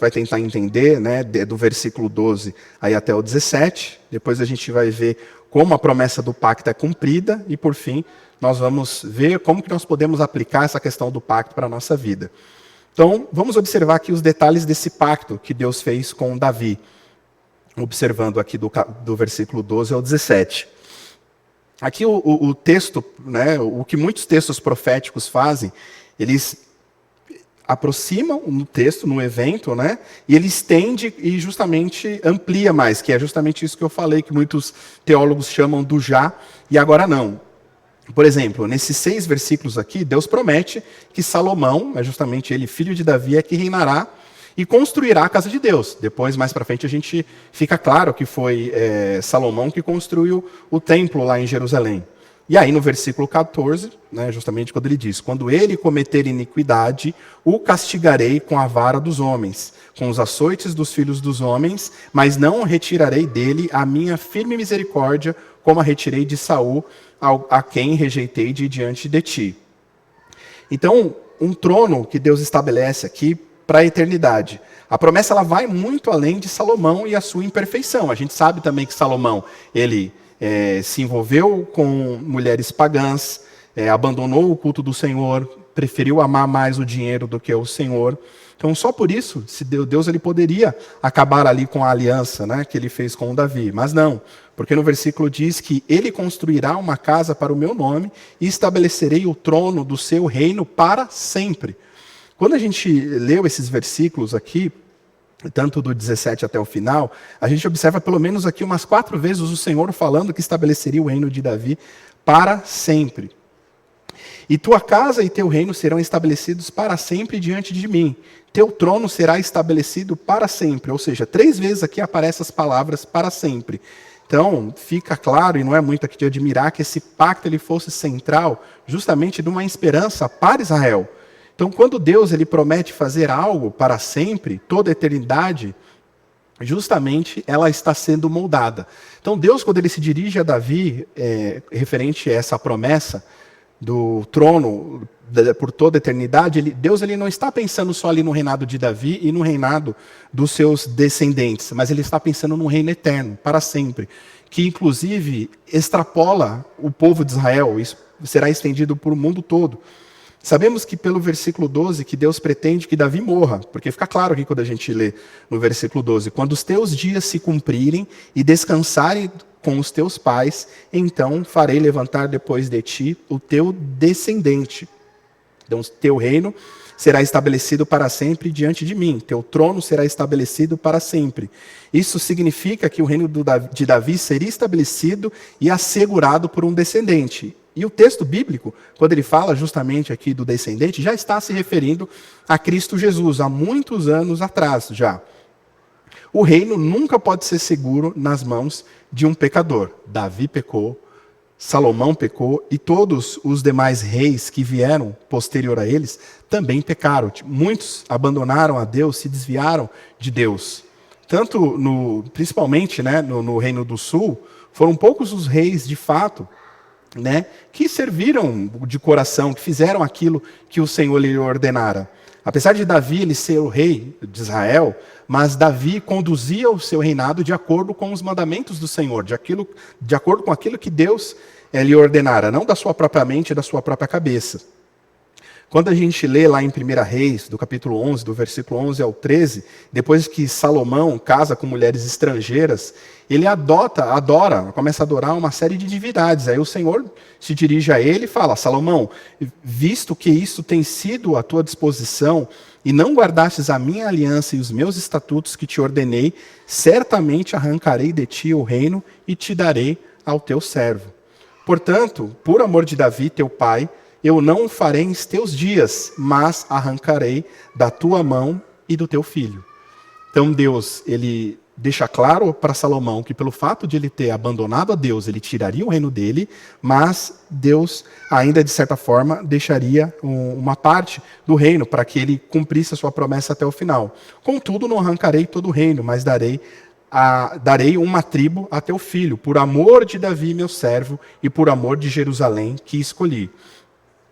vai tentar entender, né, do versículo 12 aí até o 17, depois a gente vai ver como a promessa do pacto é cumprida e, por fim, nós vamos ver como que nós podemos aplicar essa questão do pacto para a nossa vida. Então, vamos observar aqui os detalhes desse pacto que Deus fez com Davi, observando aqui do versículo 12 ao 17. Aqui o texto, né, o que muitos textos proféticos fazem, eles aproximam no texto, no evento, né? E ele estende e justamente amplia mais, que é justamente isso que eu falei, que muitos teólogos chamam do já e agora não. Por exemplo, nesses 6 versículos aqui, Deus promete que Salomão, é justamente ele, filho de Davi, é que reinará e construirá a casa de Deus. Depois, mais para frente, a gente fica claro que foi Salomão que construiu o templo lá em Jerusalém. E aí no versículo 14, né, justamente quando ele diz, quando ele cometer iniquidade, o castigarei com a vara dos homens, com os açoites dos filhos dos homens, mas não retirarei dele a minha firme misericórdia, como a retirei de Saul, a quem rejeitei de diante de ti. Então, um trono que Deus estabelece aqui para a eternidade. A promessa ela vai muito além de Salomão e a sua imperfeição. A gente sabe também que Salomão, ele se envolveu com mulheres pagãs, abandonou o culto do Senhor, preferiu amar mais o dinheiro do que o Senhor. Então, só por isso, se Deus ele poderia acabar ali com a aliança, né, que ele fez com Davi. Mas não, porque no versículo diz que ele construirá uma casa para o meu nome e estabelecerei o trono do seu reino para sempre. Quando a gente leu esses versículos aqui, tanto do 17 até o final, a gente observa pelo menos aqui umas 4 vezes o Senhor falando que estabeleceria o reino de Davi para sempre. E tua casa e teu reino serão estabelecidos para sempre diante de mim. Teu trono será estabelecido para sempre. Ou seja, 3 vezes aqui aparecem as palavras para sempre. Então, fica claro, e não é muito aqui de admirar, que esse pacto ele fosse central justamente de uma esperança para Israel. Então, quando Deus ele promete fazer algo para sempre, toda a eternidade, justamente ela está sendo moldada. Então, Deus, quando ele se dirige a Davi, referente a essa promessa do trono por toda a eternidade, Deus ele não está pensando só ali no reinado de Davi e no reinado dos seus descendentes, mas ele está pensando no reino eterno, para sempre, que inclusive extrapola o povo de Israel, isso será estendido para o mundo todo. Sabemos que pelo versículo 12, que Deus pretende que Davi morra, porque fica claro aqui quando a gente lê no versículo 12, quando os teus dias se cumprirem e descansarem com os teus pais, então farei levantar depois de ti o teu descendente. Então, teu reino será estabelecido para sempre diante de mim. Teu trono será estabelecido para sempre. Isso significa que o reino de Davi seria estabelecido e assegurado por um descendente. E o texto bíblico, quando ele fala justamente aqui do descendente, já está se referindo a Cristo Jesus, há muitos anos atrás já. O reino nunca pode ser seguro nas mãos de um pecador. Davi pecou, Salomão pecou e todos os demais reis que vieram posterior a eles também pecaram. Muitos abandonaram a Deus, se desviaram de Deus. Principalmente no Reino do Sul, foram poucos os reis de fato que serviram de coração, que fizeram aquilo que o Senhor lhe ordenara. Apesar de Davi ele ser o rei de Israel, mas Davi conduzia o seu reinado de acordo com os mandamentos do Senhor, de acordo com aquilo que Deus lhe ordenara, não da sua própria mente, da sua própria cabeça. Quando a gente lê lá em 1 Reis, do capítulo 11, do versículo 11 ao 13, depois que Salomão casa com mulheres estrangeiras, ele começa a adorar uma série de divindades. Aí o Senhor se dirige a ele e fala: Salomão, visto que isso tem sido à tua disposição, e não guardastes a minha aliança e os meus estatutos que te ordenei, certamente arrancarei de ti o reino e te darei ao teu servo. Portanto, por amor de Davi, teu pai, eu não o farei em teus dias, mas arrancarei da tua mão e do teu filho. Então Deus, ele deixa claro para Salomão que pelo fato de ele ter abandonado a Deus, ele tiraria o reino dele, mas Deus ainda de certa forma deixaria uma parte do reino para que ele cumprisse a sua promessa até o final. Contudo, não arrancarei todo o reino, mas darei uma tribo a teu filho, por amor de Davi, meu servo, e por amor de Jerusalém que escolhi.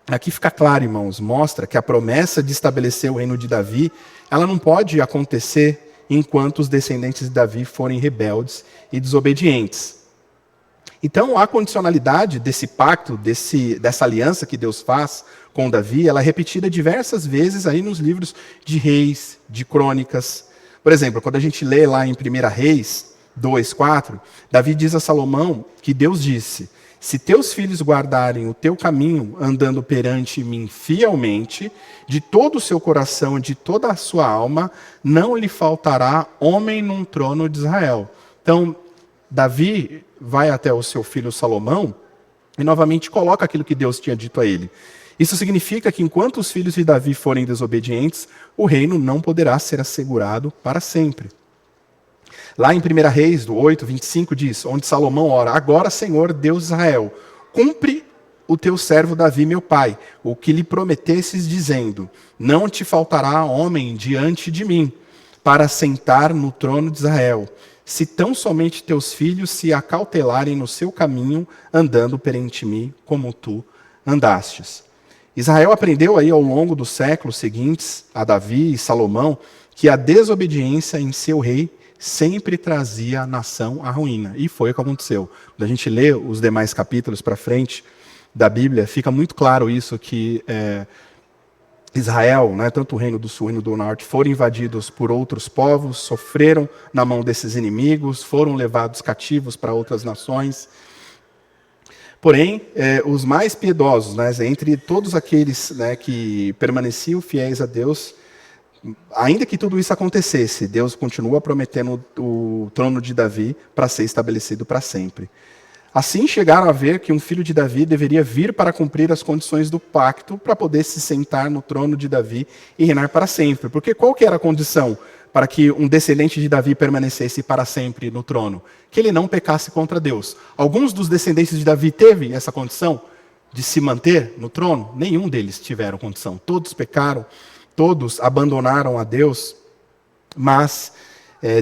Aqui fica claro, irmãos, mostra que a promessa de estabelecer o reino de Davi, ela não pode acontecer enquanto os descendentes de Davi forem rebeldes e desobedientes. Então, a condicionalidade desse pacto, dessa aliança que Deus faz com Davi, ela é repetida diversas vezes aí nos livros de Reis, de Crônicas. Por exemplo, quando a gente lê lá em 1 Reis 2:4, Davi diz a Salomão que Deus disse: se teus filhos guardarem o teu caminho, andando perante mim fielmente, de todo o seu coração e de toda a sua alma, não lhe faltará homem num trono de Israel. Então, Davi vai até o seu filho Salomão e novamente coloca aquilo que Deus tinha dito a ele. Isso significa que enquanto os filhos de Davi forem desobedientes, o reino não poderá ser assegurado para sempre. Lá em 1 Reis, do 8:25, diz, onde Salomão ora: agora, Senhor, Deus de Israel, cumpre o teu servo Davi, meu pai, o que lhe prometesses, dizendo: não te faltará homem diante de mim, para sentar no trono de Israel, se tão somente teus filhos se acautelarem no seu caminho, andando perante mim, como tu andastes. Israel aprendeu aí ao longo dos séculos seguintes, a Davi e Salomão, que a desobediência em seu rei sempre trazia a nação à ruína. E foi o que aconteceu. Quando a gente lê os demais capítulos para frente da Bíblia, fica muito claro isso, que Israel, tanto o reino do sul e o do norte, foram invadidos por outros povos, sofreram na mão desses inimigos, foram levados cativos para outras nações. Porém, os mais piedosos, entre todos aqueles que permaneciam fiéis a Deus, ainda que tudo isso acontecesse, Deus continua prometendo o trono de Davi para ser estabelecido para sempre. Assim chegaram a ver que um filho de Davi deveria vir para cumprir as condições do pacto para poder se sentar no trono de Davi e reinar para sempre. Porque qual que era a condição para que um descendente de Davi permanecesse para sempre no trono? Que ele não pecasse contra Deus. Alguns dos descendentes de Davi teve essa condição de se manter no trono? Nenhum deles tiveram condição. Todos pecaram. Todos abandonaram a Deus, mas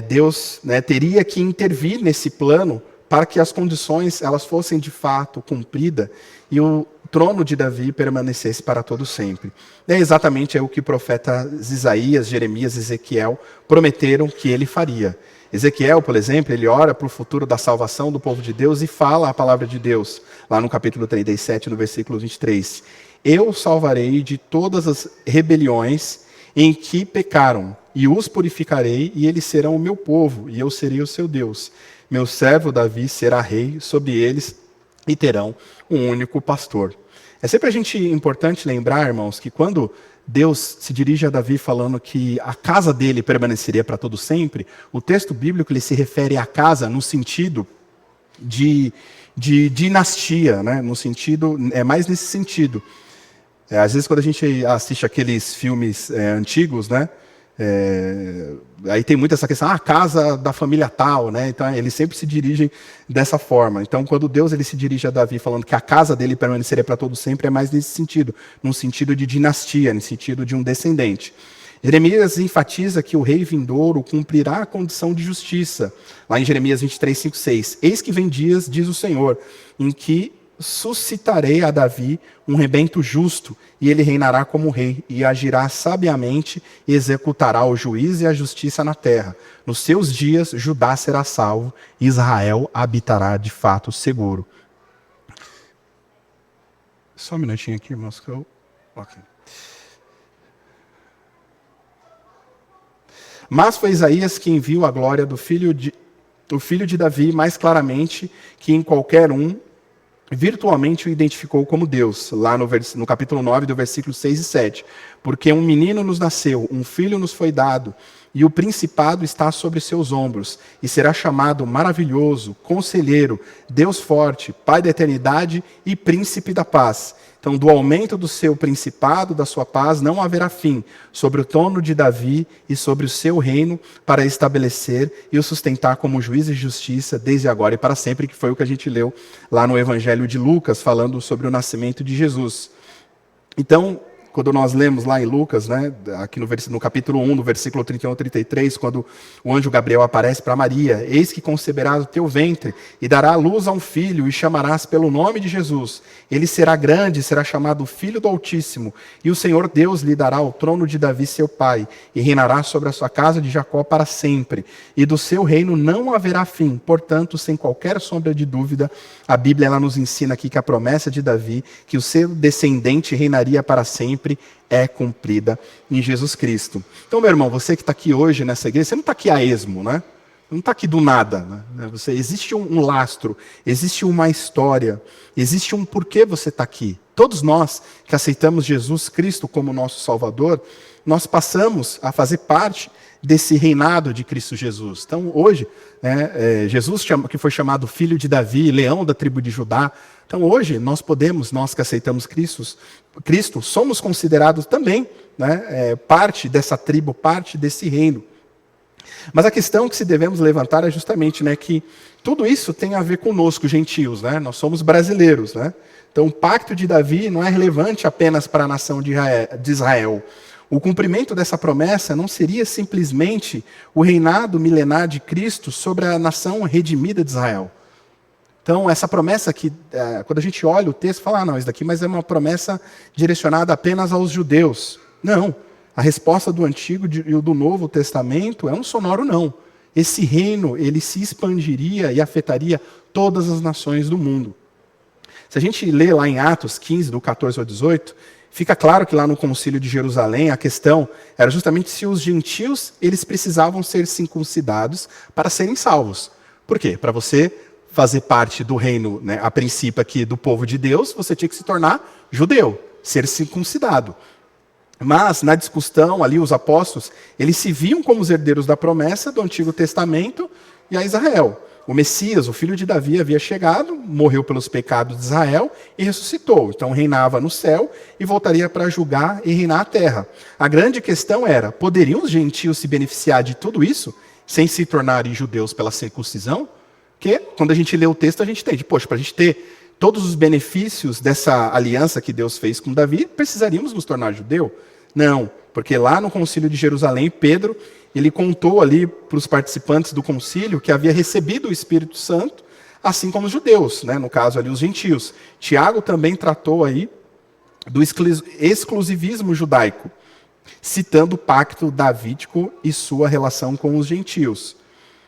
Deus teria que intervir nesse plano para que as condições elas fossem de fato cumpridas e o trono de Davi permanecesse para todo sempre. É exatamente o que o profeta Isaías, Jeremias e Ezequiel prometeram que ele faria. Ezequiel, por exemplo, ele ora para o futuro da salvação do povo de Deus e fala a palavra de Deus, lá no capítulo 37, no versículo 23. Eu salvarei de todas as rebeliões em que pecaram, e os purificarei, e eles serão o meu povo, e eu serei o seu Deus. Meu servo Davi será rei sobre eles, e terão um único pastor. É sempre importante lembrar, irmãos, que quando Deus se dirige a Davi falando que a casa dele permaneceria para todo sempre, o texto bíblico ele se refere à casa no sentido de dinastia, né? No sentido, é mais nesse sentido. Às vezes quando a gente assiste aqueles filmes antigos, né? Aí tem muito essa questão, a casa da família tal, né? Então eles sempre se dirigem dessa forma. Então quando Deus ele se dirige a Davi falando que a casa dele permaneceria para todo sempre, é mais nesse sentido, num sentido de dinastia, no sentido de um descendente. Jeremias enfatiza que o rei vindouro cumprirá a condição de justiça. Lá em Jeremias 23, 5, 6. Eis que vem dias, diz o Senhor, em que suscitarei a Davi um rebento justo, e ele reinará como rei, e agirá sabiamente, e executará o juízo e a justiça na terra. Nos seus dias, Judá será salvo, e Israel habitará de fato seguro. Só um minutinho aqui, irmãos, que eu... Okay. Mas foi Isaías quem viu a glória do filho de Davi mais claramente que em qualquer um, virtualmente o identificou como Deus, lá no capítulo 9, do versículo 6 e 7. Porque um menino nos nasceu, um filho nos foi dado, e o principado está sobre seus ombros, e será chamado Maravilhoso, Conselheiro, Deus Forte, Pai da Eternidade e Príncipe da Paz. Então, do aumento do seu principado, da sua paz, não haverá fim, sobre o trono de Davi e sobre o seu reino, para estabelecer e o sustentar como juiz e justiça, desde agora e para sempre, que foi o que a gente leu lá no Evangelho de Lucas, falando sobre o nascimento de Jesus. Então, quando nós lemos lá em Lucas, né, aqui no capítulo 1, no versículo 31 a 33, quando o anjo Gabriel aparece para Maria, eis que conceberás o teu ventre e dará à luz a um filho e chamarás pelo nome de Jesus. Ele será grande, será chamado Filho do Altíssimo, e o Senhor Deus lhe dará o trono de Davi seu pai, e reinará sobre a sua casa de Jacó para sempre, e do seu reino não haverá fim. Portanto, sem qualquer sombra de dúvida, a Bíblia ela nos ensina aqui que a promessa de Davi, que o seu descendente reinaria para sempre, é cumprida em Jesus Cristo. Então, meu irmão, você que está aqui hoje nessa igreja, você não está aqui a esmo, né? Não está aqui do nada. Né? Existe um lastro, existe uma história, existe um porquê você está aqui. Todos nós que aceitamos Jesus Cristo como nosso Salvador, nós passamos a fazer parte desse reinado de Cristo Jesus. Então, hoje, Jesus, que foi chamado Filho de Davi, Leão da tribo de Judá. Então, hoje, nós que aceitamos Cristo, somos considerados também parte dessa tribo, parte desse reino. Mas a questão que se devemos levantar é justamente que tudo isso tem a ver conosco, gentios. Né? Nós somos brasileiros. Né? Então, o pacto de Davi não é relevante apenas para a nação de Israel. O cumprimento dessa promessa não seria simplesmente o reinado milenar de Cristo sobre a nação redimida de Israel. Então, essa promessa que, quando a gente olha o texto, fala, não, isso daqui mas é uma promessa direcionada apenas aos judeus. Não. A resposta do Antigo e do Novo Testamento é um sonoro não. Esse reino, ele se expandiria e afetaria todas as nações do mundo. Se a gente lê lá em Atos 15, do 14 ao 18, fica claro que lá no Concílio de Jerusalém, a questão era justamente se os gentios, eles precisavam ser circuncidados para serem salvos. Por quê? Para você fazer parte do reino, a princípio aqui do povo de Deus, você tinha que se tornar judeu, ser circuncidado. Mas, na discussão ali, os apóstolos, eles se viam como os herdeiros da promessa do Antigo Testamento e a Israel. O Messias, o filho de Davi, havia chegado, morreu pelos pecados de Israel e ressuscitou. Então, reinava no céu e voltaria para julgar e reinar a terra. A grande questão era, poderiam os gentios se beneficiar de tudo isso sem se tornarem judeus pela circuncisão? Porque, quando a gente lê o texto, a gente entende, poxa, para a gente ter todos os benefícios dessa aliança que Deus fez com Davi, precisaríamos nos tornar judeu? Não, porque lá no concílio de Jerusalém, Pedro, ele contou ali para os participantes do concílio que havia recebido o Espírito Santo, assim como os judeus, no caso ali os gentios. Tiago também tratou aí do exclusivismo judaico, citando o pacto davídico e sua relação com os gentios.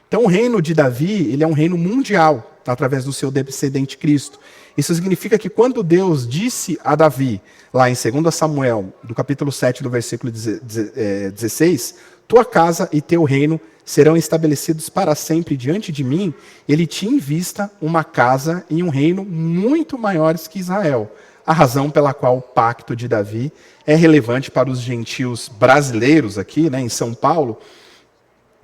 Então o reino de Davi, ele é um reino mundial, através do seu descendente Cristo. Isso significa que quando Deus disse a Davi, lá em 2 Samuel, do capítulo 7, do versículo 16, tua casa e teu reino serão estabelecidos para sempre diante de mim, ele tinha em vista uma casa e um reino muito maiores que Israel. A razão pela qual o pacto de Davi é relevante para os gentios brasileiros aqui, né, em São Paulo,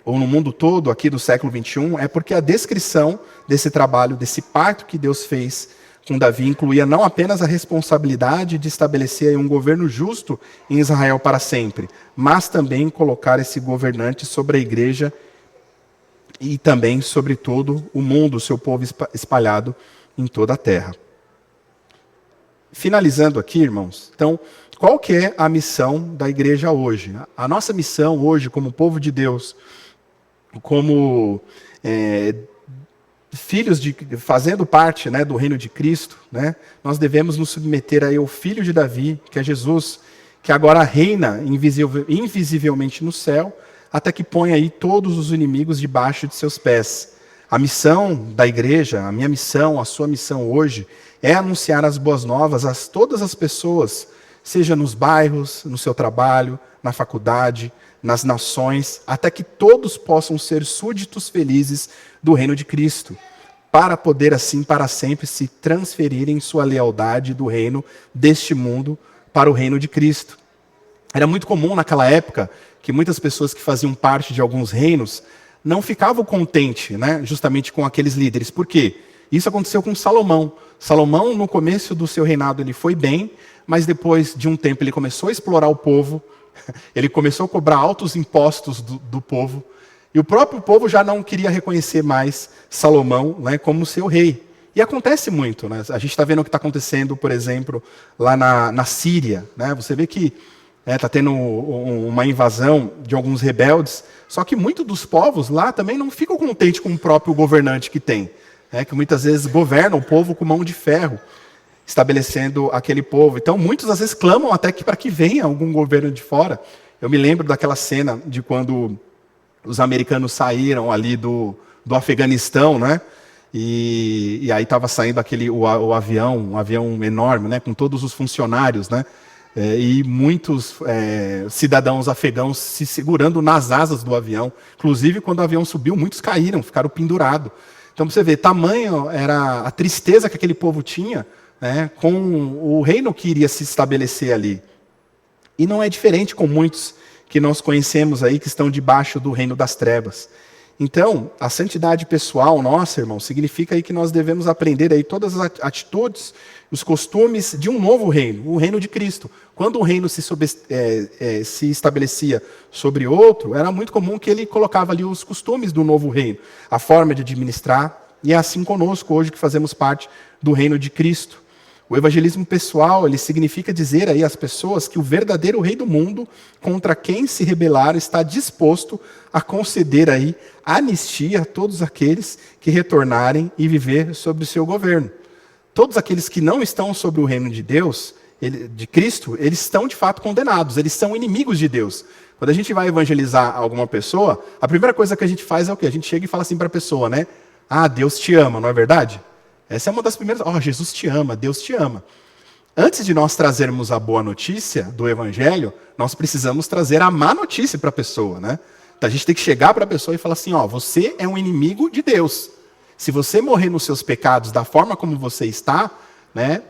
ou no mundo todo aqui do século XXI, é porque a descrição desse trabalho, desse pacto que Deus fez com Davi, incluía não apenas a responsabilidade de estabelecer um governo justo em Israel para sempre, mas também colocar esse governante sobre a igreja e também sobre todo o mundo, o seu povo espalhado em toda a terra. Finalizando aqui, irmãos, então, qual que é a missão da igreja hoje? A nossa missão hoje, como povo de Deus, como filhos fazendo parte, né, do reino de Cristo, né, nós devemos nos submeter aí ao Filho de Davi, que é Jesus, que agora reina invisivelmente no céu, até que põe aí todos os inimigos debaixo de seus pés. A missão da igreja, a minha missão, a sua missão hoje, é anunciar as boas novas a todas as pessoas, seja nos bairros, no seu trabalho, na faculdade, nas nações, até que todos possam ser súditos felizes do reino de Cristo, para poder assim, para sempre, se transferirem sua lealdade do reino deste mundo para o reino de Cristo. Era muito comum naquela época que muitas pessoas que faziam parte de alguns reinos não ficavam contentes, né, justamente com aqueles líderes. Por quê? Isso aconteceu com Salomão. Salomão, no começo do seu reinado, ele foi bem, mas depois de um tempo ele começou a explorar o povo, ele começou a cobrar altos impostos do povo, e o próprio povo já não queria reconhecer mais Salomão, né, como seu rei. E acontece muito, né? A gente está vendo o que está acontecendo, por exemplo, lá na Síria. Né? Você vê que está tendo uma invasão de alguns rebeldes, só que muitos dos povos lá também não ficam contentes com o próprio governante que tem, né? Que muitas vezes governa o povo com mão de ferro, estabelecendo aquele povo. Então, muitos às vezes clamam até que para que venha algum governo de fora. Eu me lembro daquela cena de quando os americanos saíram ali do Afeganistão, né? E aí estava saindo o avião, um avião enorme, né? Com todos os funcionários, né? E muitos cidadãos afegãos se segurando nas asas do avião. Inclusive, quando o avião subiu, muitos caíram, ficaram pendurados. Então, você vê, tamanho era a tristeza que aquele povo tinha, né, com o reino que iria se estabelecer ali. E não é diferente com muitos que nós conhecemos aí, que estão debaixo do reino das trevas. Então, a santidade pessoal nossa, irmão, significa aí que nós devemos aprender aí todas as atitudes, os costumes de um novo reino, o reino de Cristo. Quando um reino se estabelecia sobre outro, era muito comum que ele colocava ali os costumes do novo reino, a forma de administrar, e é assim conosco hoje que fazemos parte do reino de Cristo. O evangelismo pessoal, ele significa dizer aí às pessoas que o verdadeiro rei do mundo, contra quem se rebelar, está disposto a conceder aí anistia a todos aqueles que retornarem e viver sob o seu governo. Todos aqueles que não estão sobre o reino de Deus, de Cristo, eles estão de fato condenados, eles são inimigos de Deus. Quando a gente vai evangelizar alguma pessoa, a primeira coisa que a gente faz é o quê? A gente chega e fala assim para a pessoa, né? Ah, Deus te ama, não é verdade? Essa é uma das primeiras. Jesus te ama, Deus te ama. Antes de nós trazermos a boa notícia do Evangelho, nós precisamos trazer a má notícia para a pessoa, né? Então a gente tem que chegar para a pessoa e falar assim, você é um inimigo de Deus. Se você morrer nos seus pecados da forma como você está, né,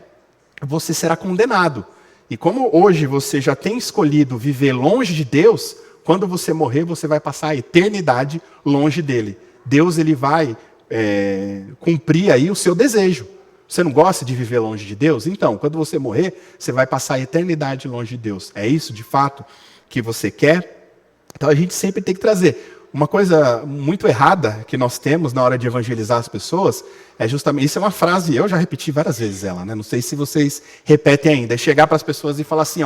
você será condenado. E como hoje você já tem escolhido viver longe de Deus, quando você morrer, você vai passar a eternidade longe dele. Deus, ele vai cumprir aí o seu desejo. Você não gosta de viver longe de Deus? Então, quando você morrer, você vai passar a eternidade longe de Deus. É isso, de fato, que você quer? Então, a gente sempre tem que trazer. Uma coisa muito errada que nós temos na hora de evangelizar as pessoas é justamente, isso é uma frase, eu já repeti várias vezes ela, né? Não sei se vocês repetem ainda, é chegar para as pessoas e falar assim,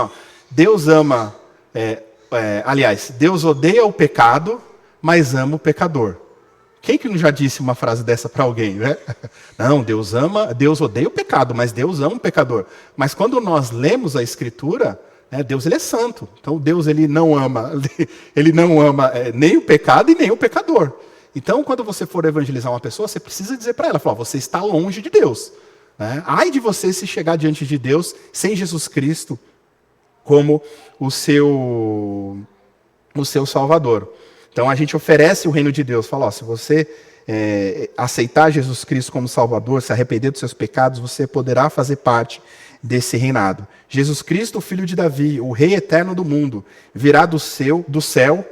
Deus ama, aliás, Deus odeia o pecado, mas ama o pecador. Quem que não já disse uma frase dessa para alguém, né? Não, Deus odeia o pecado, mas Deus ama o pecador. Mas quando nós lemos a Escritura, Deus, ele é santo. Então Deus, ele não ama nem o pecado e nem o pecador. Então, quando você for evangelizar uma pessoa, você precisa dizer para ela, você está longe de Deus. Né? Ai de você se chegar diante de Deus sem Jesus Cristo como o seu o seu Salvador. Então a gente oferece o reino de Deus, fala, ó, se você aceitar Jesus Cristo como Salvador, se arrepender dos seus pecados, você poderá fazer parte desse reinado. Jesus Cristo, o filho de Davi, o rei eterno do mundo, virá do céu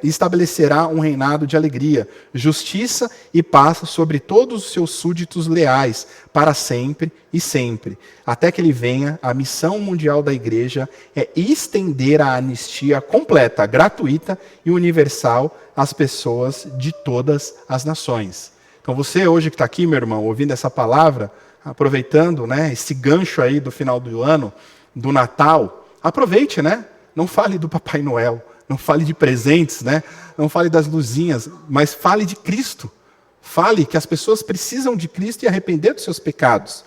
e estabelecerá um reinado de alegria, justiça e paz sobre todos os seus súditos leais, para sempre e sempre. Até que ele venha, a missão mundial da igreja é estender a anistia completa, gratuita e universal às pessoas de todas as nações. Então você hoje que está aqui, meu irmão, ouvindo essa palavra, aproveitando, né, esse gancho aí do final do ano, do Natal, aproveite, né? Não fale do Papai Noel, não fale de presentes, né? Não fale das luzinhas, mas fale de Cristo. Fale que as pessoas precisam de Cristo e arrepender dos seus pecados.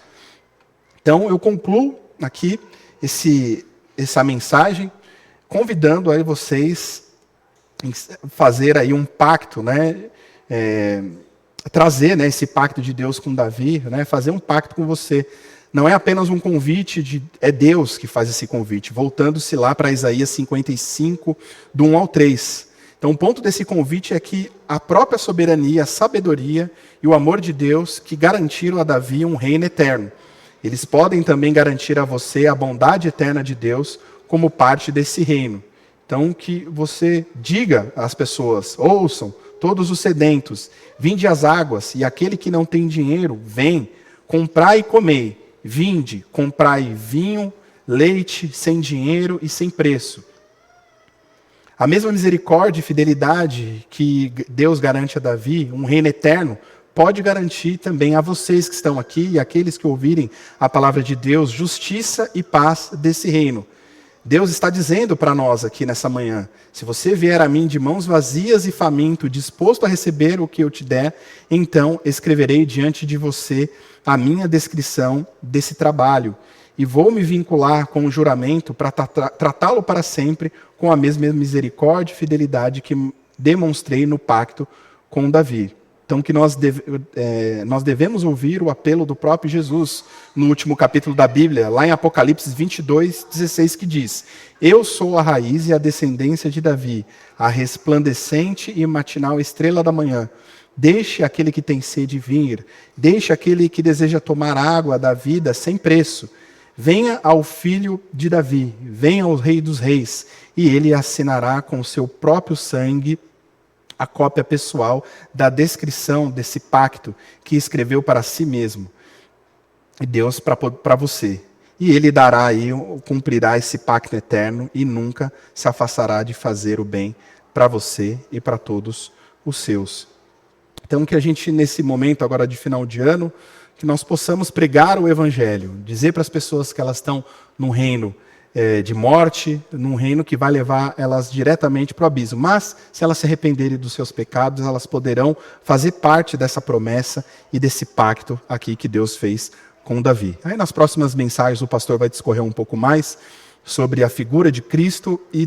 Então eu concluo aqui essa mensagem, convidando aí vocês a fazer aí um pacto, né? Trazer, né, esse pacto de Deus com Davi, né, fazer um pacto com você. Não é apenas um convite, é Deus que faz esse convite, voltando-se lá para Isaías 55, do 1 ao 3. Então o ponto desse convite é que a própria soberania, a sabedoria e o amor de Deus que garantiram a Davi um reino eterno. Eles podem também garantir a você a bondade eterna de Deus como parte desse reino. Então que você diga às pessoas, ouçam, todos os sedentos, vinde às águas, e aquele que não tem dinheiro, vem, comprai e comei. Vinde, comprai vinho, leite, sem dinheiro e sem preço. A mesma misericórdia e fidelidade que Deus garante a Davi, um reino eterno, pode garantir também a vocês que estão aqui e aqueles que ouvirem a palavra de Deus, justiça e paz desse reino. Deus está dizendo para nós aqui nessa manhã, se você vier a mim de mãos vazias e faminto, disposto a receber o que eu te der, então escreverei diante de você a minha descrição desse trabalho, e vou me vincular com um juramento para tratá-lo para sempre com a mesma misericórdia e fidelidade que demonstrei no pacto com Davi. Então que nós devemos ouvir o apelo do próprio Jesus no último capítulo da Bíblia, lá em Apocalipse 22, 16, que diz: Eu sou a raiz e a descendência de Davi, a resplandecente e matinal estrela da manhã. Deixe aquele que tem sede vir, deixe aquele que deseja tomar água da vida sem preço. Venha ao filho de Davi, venha ao rei dos reis, e ele assinará com o seu próprio sangue a cópia pessoal da descrição desse pacto que escreveu para si mesmo, e Deus para você. E ele dará aí, cumprirá esse pacto eterno e nunca se afastará de fazer o bem para você e para todos os seus. Então que a gente, nesse momento agora de final de ano, que nós possamos pregar o Evangelho, dizer para as pessoas que elas estão num reino de morte, num reino que vai levar elas diretamente para o abismo. Mas, se elas se arrependerem dos seus pecados, elas poderão fazer parte dessa promessa e desse pacto aqui que Deus fez com Davi. Aí nas próximas mensagens o pastor vai discorrer um pouco mais sobre a figura de Cristo e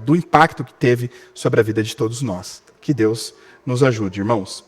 do impacto que teve sobre a vida de todos nós. Que Deus nos ajude, irmãos.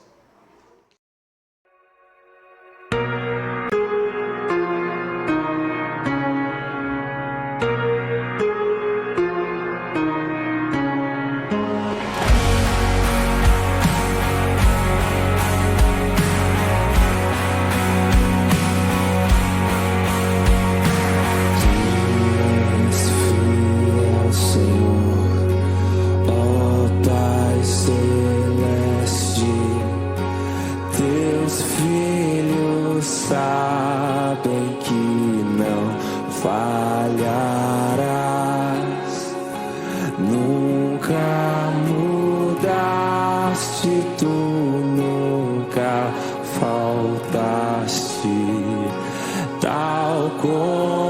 Tal como